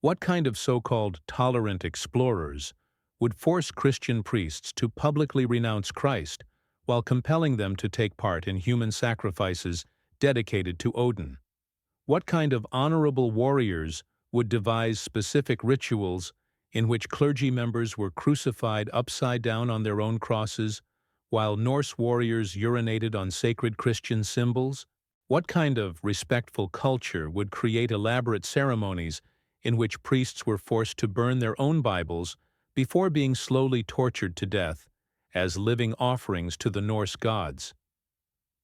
What kind of so-called tolerant explorers would force Christian priests to publicly renounce Christ while compelling them to take part in human sacrifices dedicated to Odin? What kind of honorable warriors would devise specific rituals in which clergy members were crucified upside down on their own crosses, while Norse warriors urinated on sacred Christian symbols? What kind of respectful culture would create elaborate ceremonies in which priests were forced to burn their own Bibles before being slowly tortured to death as living offerings to the Norse gods?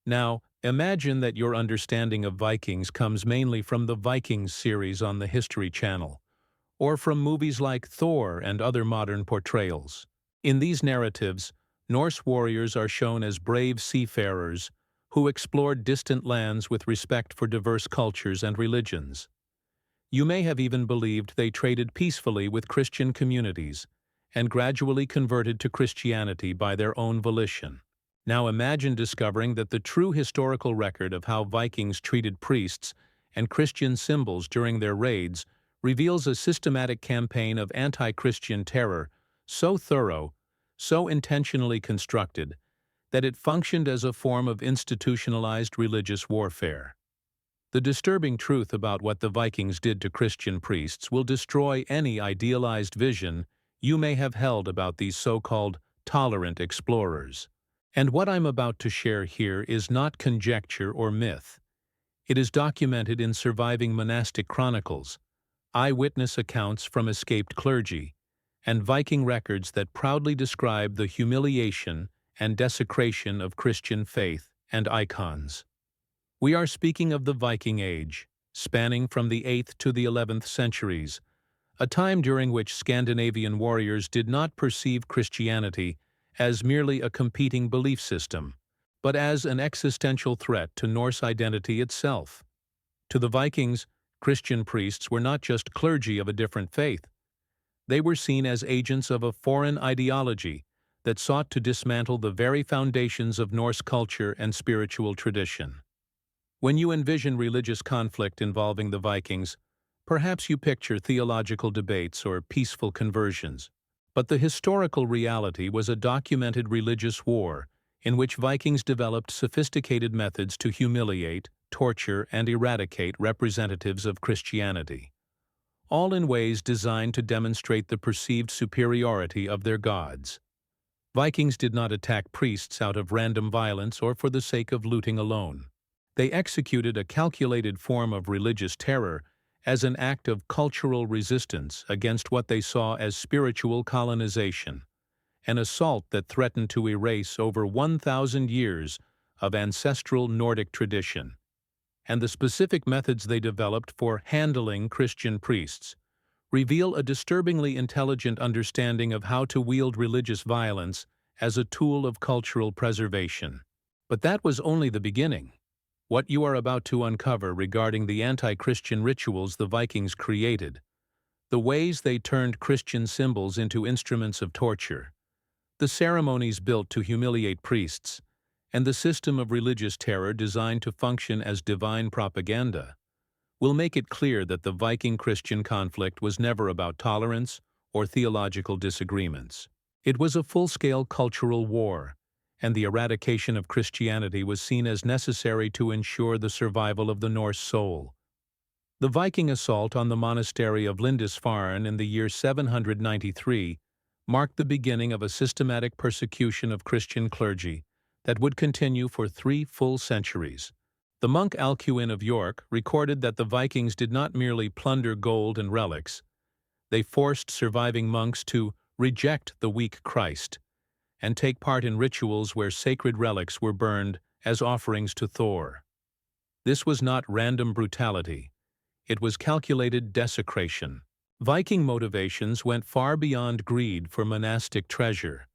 Now, imagine that your understanding of Vikings comes mainly from the Vikings series on the History Channel, or from movies like Thor and other modern portrayals. In these narratives, Norse warriors are shown as brave seafarers who explored distant lands with respect for diverse cultures and religions. You may have even believed they traded peacefully with Christian communities and gradually converted to Christianity by their own volition. Now imagine discovering that the true historical record of how Vikings treated priests and Christian symbols during their raids reveals a systematic campaign of anti-Christian terror so thorough, so intentionally constructed, that it functioned as a form of institutionalized religious warfare. The disturbing truth about what the Vikings did to Christian priests will destroy any idealized vision you may have held about these so-called tolerant explorers. And what I'm about to share here is not conjecture or myth. It is documented in surviving monastic chronicles, eyewitness accounts from escaped clergy, and Viking records that proudly describe the humiliation and desecration of Christian faith and icons. We are speaking of the Viking Age, spanning from the 8th to the 11th centuries, a time during which Scandinavian warriors did not perceive Christianity as merely a competing belief system, but as an existential threat to Norse identity itself. To the Vikings, Christian priests were not just clergy of a different faith. They were seen as agents of a foreign ideology that sought to dismantle the very foundations of Norse culture and spiritual tradition. When you envision religious conflict involving the Vikings, perhaps you picture theological debates or peaceful conversions. But the historical reality was a documented religious war in which Vikings developed sophisticated methods to humiliate, torture, and eradicate representatives of Christianity, all in ways designed to demonstrate the perceived superiority of their gods. Vikings did not attack priests out of random violence or for the sake of looting alone. They executed a calculated form of religious terror as an act of cultural resistance against what they saw as spiritual colonization, an assault that threatened to erase over 1,000 years of ancestral Nordic tradition. And the specific methods they developed for handling Christian priests reveal a disturbingly intelligent understanding of how to wield religious violence as a tool of cultural preservation. But that was only the beginning. What you are about to uncover regarding the anti-Christian rituals the Vikings created, the ways they turned Christian symbols into instruments of torture, the ceremonies built to humiliate priests, and the system of religious terror designed to function as divine propaganda, will make it clear that the Viking-Christian conflict was never about tolerance or theological disagreements. It was a full-scale cultural war, and the eradication of Christianity was seen as necessary to ensure the survival of the Norse soul. The Viking assault on the monastery of Lindisfarne in the year 793 marked the beginning of a systematic persecution of Christian clergy that would continue for 3 full centuries. The monk Alcuin of York recorded that the Vikings did not merely plunder gold and relics. They forced surviving monks to reject the weak Christ and take part in rituals where sacred relics were burned as offerings to Thor. This was not random brutality. It was calculated desecration. Viking motivations went far beyond greed for monastic treasure.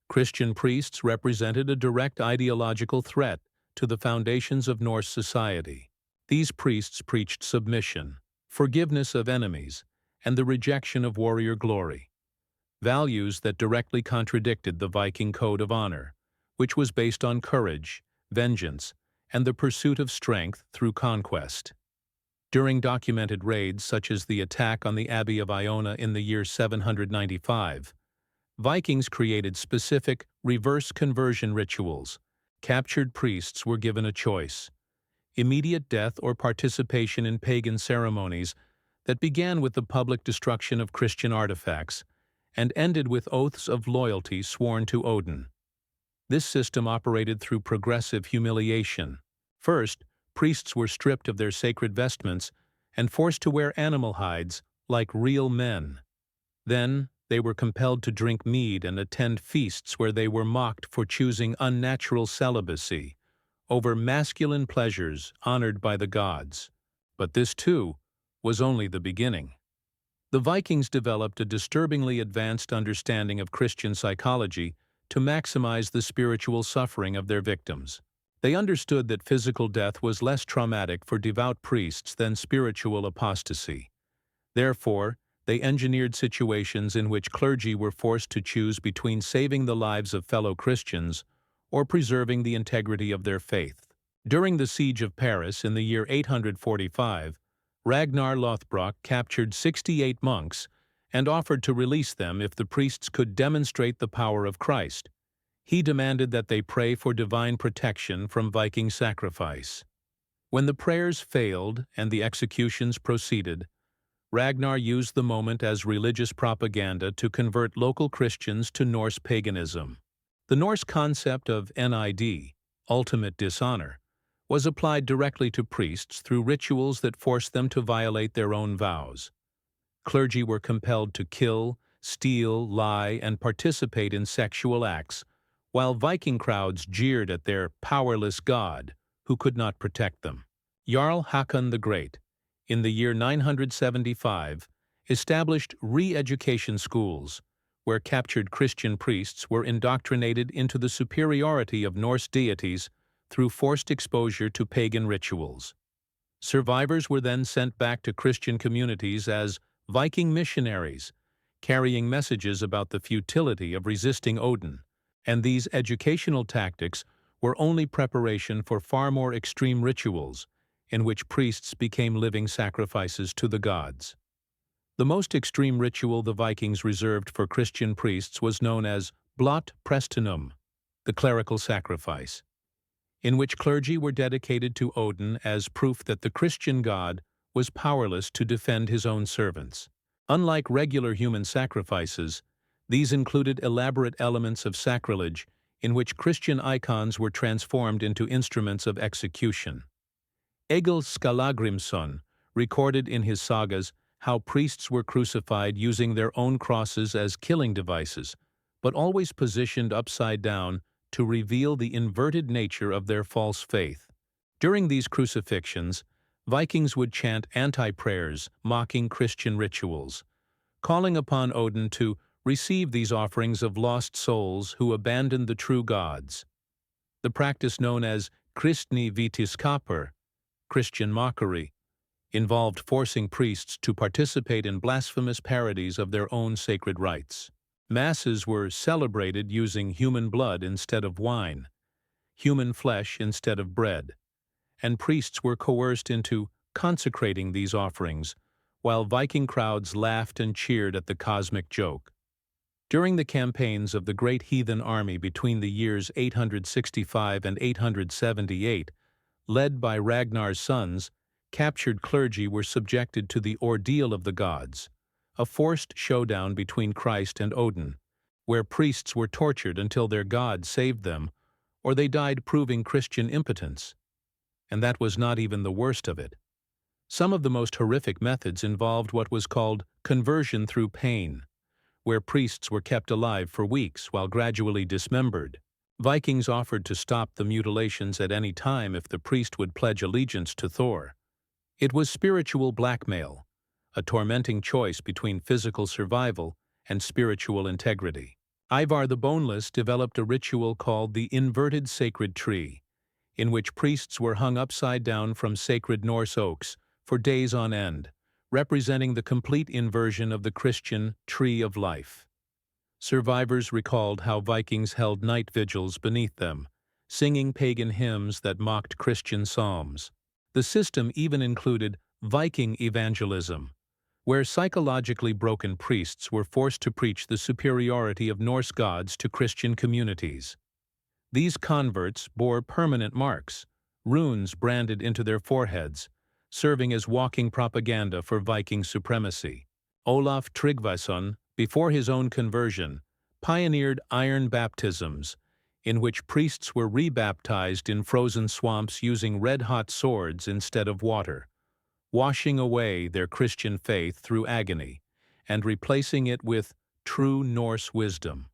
Christian priests represented a direct ideological threat to the foundations of Norse society. These priests preached submission, forgiveness of enemies, and the rejection of warrior glory, values that directly contradicted the Viking code of honor, which was based on courage, vengeance, and the pursuit of strength through conquest. During documented raids such as the attack on the Abbey of Iona in the year 795, Vikings created specific reverse conversion rituals. Captured priests were given a choice: immediate death or participation in pagan ceremonies that began with the public destruction of Christian artifacts and ended with oaths of loyalty sworn to Odin. This system operated through progressive humiliation. First, priests were stripped of their sacred vestments and forced to wear animal hides like real men. Then, they were compelled to drink mead and attend feasts where they were mocked for choosing unnatural celibacy over masculine pleasures honored by the gods. But this, too, was only the beginning. The Vikings developed a disturbingly advanced understanding of Christian psychology to maximize the spiritual suffering of their victims. They understood that physical death was less traumatic for devout priests than spiritual apostasy. Therefore, they engineered situations in which clergy were forced to choose between saving the lives of fellow Christians or preserving the integrity of their faith. During the siege of Paris in the year 845, Ragnar Lothbrok captured 68 monks and offered to release them if the priests could demonstrate the power of Christ. He demanded that they pray for divine protection from Viking sacrifice. When the prayers failed and the executions proceeded, Ragnar used the moment as religious propaganda to convert local Christians to Norse paganism. The Norse concept of nid, ultimate dishonor, was applied directly to priests through rituals that forced them to violate their own vows. Clergy were compelled to kill, steal, lie, and participate in sexual acts, while Viking crowds jeered at their powerless god, who could not protect them. Jarl Hakon the Great, in the year 975, established re-education schools, where captured Christian priests were indoctrinated into the superiority of Norse deities through forced exposure to pagan rituals. Survivors were then sent back to Christian communities as Viking missionaries, carrying messages about the futility of resisting Odin, and these educational tactics were only preparation for far more extreme rituals, in which priests became living sacrifices to the gods. The most extreme ritual the Vikings reserved for Christian priests was known as blot prestinum, the clerical sacrifice, in which clergy were dedicated to Odin as proof that the Christian god was powerless to defend his own servants. Unlike regular human sacrifices, these included elaborate elements of sacrilege in which Christian icons were transformed into instruments of execution. Egil Skallagrimsson recorded in his sagas how priests were crucified using their own crosses as killing devices, but always positioned upside down to reveal the inverted nature of their false faith. During these crucifixions, Vikings would chant anti-prayers, mocking Christian rituals, calling upon Odin to receive these offerings of lost souls who abandoned the true gods. The practice known as kristni vitiskapur, Christian mockery, involved forcing priests to participate in blasphemous parodies of their own sacred rites. Masses were celebrated using human blood instead of wine, human flesh instead of bread, and priests were coerced into consecrating these offerings, while Viking crowds laughed and cheered at the cosmic joke. During the campaigns of the Great Heathen Army between the years 865 and 878, led by Ragnar's sons, captured clergy were subjected to the ordeal of the gods, a forced showdown between Christ and Odin, where priests were tortured until their god saved them, or they died proving Christian impotence. And that was not even the worst of it. Some of the most horrific methods involved what was called conversion through pain, where priests were kept alive for weeks while gradually dismembered. Vikings offered to stop the mutilations at any time if the priest would pledge allegiance to Thor. It was spiritual blackmail, a tormenting choice between physical survival and spiritual integrity. Ivar the Boneless developed a ritual called the inverted sacred tree, in which priests were hung upside down from sacred Norse oaks for days on end, representing the complete inversion of the Christian tree of life. Survivors recalled how Vikings held night vigils beneath them, singing pagan hymns that mocked Christian psalms. The system even included Viking evangelism, where psychologically broken priests were forced to preach the superiority of Norse gods to Christian communities. These converts bore permanent marks, runes branded into their foreheads, serving as walking propaganda for Viking supremacy. Olaf Tryggvason, before his own conversion, pioneered iron baptisms, in which priests were rebaptized in frozen swamps using red-hot swords instead of water, washing away their Christian faith through agony and replacing it with true Norse wisdom.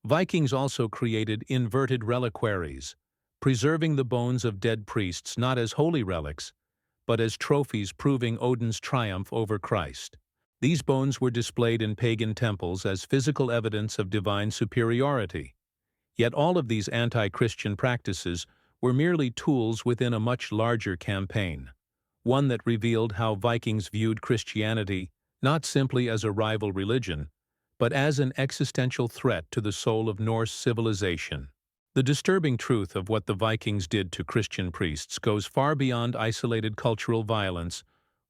Vikings also created inverted reliquaries, preserving the bones of dead priests not as holy relics, but as trophies proving Odin's triumph over Christ. These bones were displayed in pagan temples as physical evidence of divine superiority. Yet all of these anti-Christian practices were merely tools within a much larger campaign, one that revealed how Vikings viewed Christianity not simply as a rival religion, but as an existential threat to the soul of Norse civilization. The disturbing truth of what the Vikings did to Christian priests goes far beyond isolated cultural violence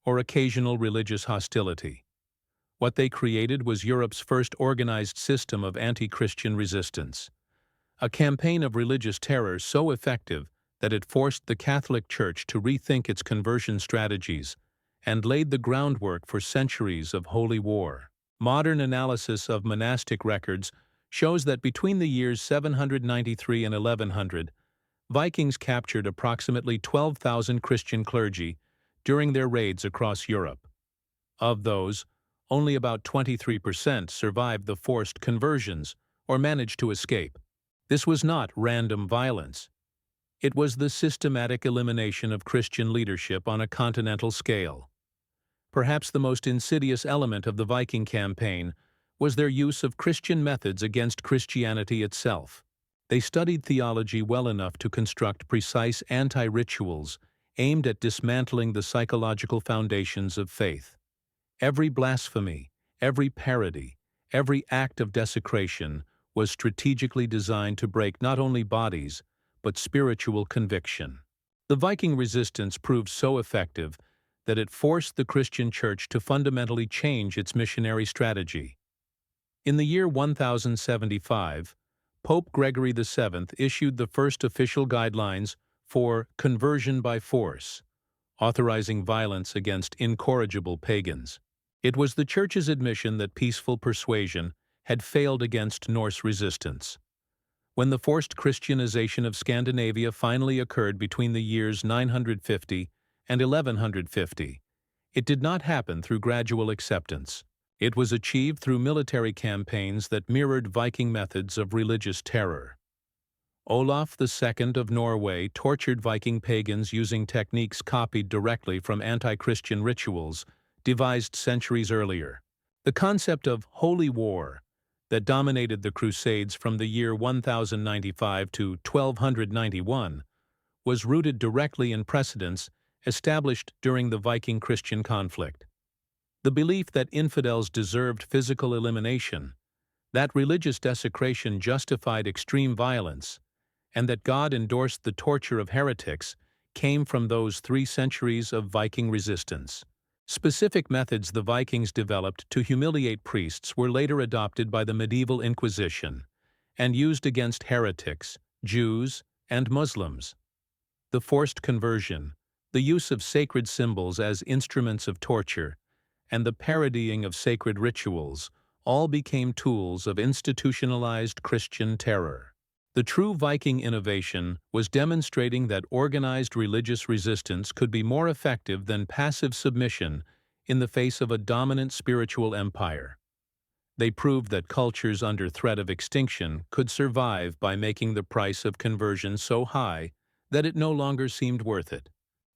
or occasional religious hostility. What they created was Europe's first organized system of anti-Christian resistance, a campaign of religious terror so effective that it forced the Catholic Church to rethink its conversion strategies and laid the groundwork for centuries of holy war. Modern analysis of monastic records shows that between the years 793 and 1100, Vikings captured approximately 12,000 Christian clergy during their raids across Europe. Of those, only about 23% survived the forced conversions or managed to escape. This was not random violence. It was the systematic elimination of Christian leadership on a continental scale. Perhaps the most insidious element of the Viking campaign was their use of Christian methods against Christianity itself. They studied theology well enough to construct precise anti-rituals aimed at dismantling the psychological foundations of faith. Every blasphemy, every parody, every act of desecration was strategically designed to break not only bodies, but spiritual conviction. The Viking resistance proved so effective that it forced the Christian Church to fundamentally change its missionary strategy. In the year 1075, Pope Gregory VII issued the first official guidelines for conversion by force, authorizing violence against incorrigible pagans. It was the Church's admission that peaceful persuasion had failed against Norse resistance. When the forced Christianization of Scandinavia finally occurred between the years 950 and 1150, it did not happen through gradual acceptance. It was achieved through military campaigns that mirrored Viking methods of religious terror. Olaf II of Norway tortured Viking pagans using techniques copied directly from anti-Christian rituals devised centuries earlier. The concept of holy war that dominated the Crusades from the year 1095 to 1291 was rooted directly in precedents established during the Viking Christian conflict. The belief that infidels deserved physical elimination, that religious desecration justified extreme violence, and that God endorsed the torture of heretics came from those 3 centuries of Viking resistance. Specific methods the Vikings developed to humiliate priests were later adopted by the medieval Inquisition and used against heretics, Jews, and Muslims. The forced conversion, the use of sacred symbols as instruments of torture, and the parodying of sacred rituals all became tools of institutionalized Christian terror. The true Viking innovation was demonstrating that organized religious resistance could be more effective than passive submission in the face of a dominant spiritual empire. They proved that cultures under threat of extinction could survive by making the price of conversion so high that it no longer seemed worth it.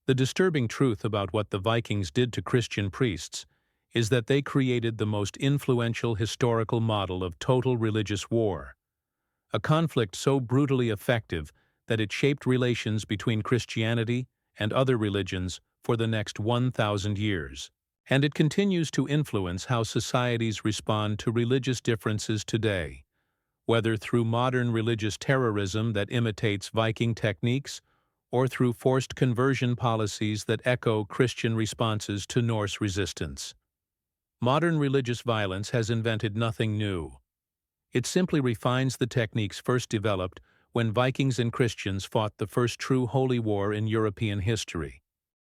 The disturbing truth about what the Vikings did to Christian priests is that they created the most influential historical model of total religious war, a conflict so brutally effective that it shaped relations between Christianity and other religions for the next 1,000 years. And it continues to influence how societies respond to religious differences today, whether through modern religious terrorism that imitates Viking techniques or through forced conversion policies that echo Christian responses to Norse resistance. Modern religious violence has invented nothing new. It simply refines the techniques first developed when Vikings and Christians fought the first true holy war in European history.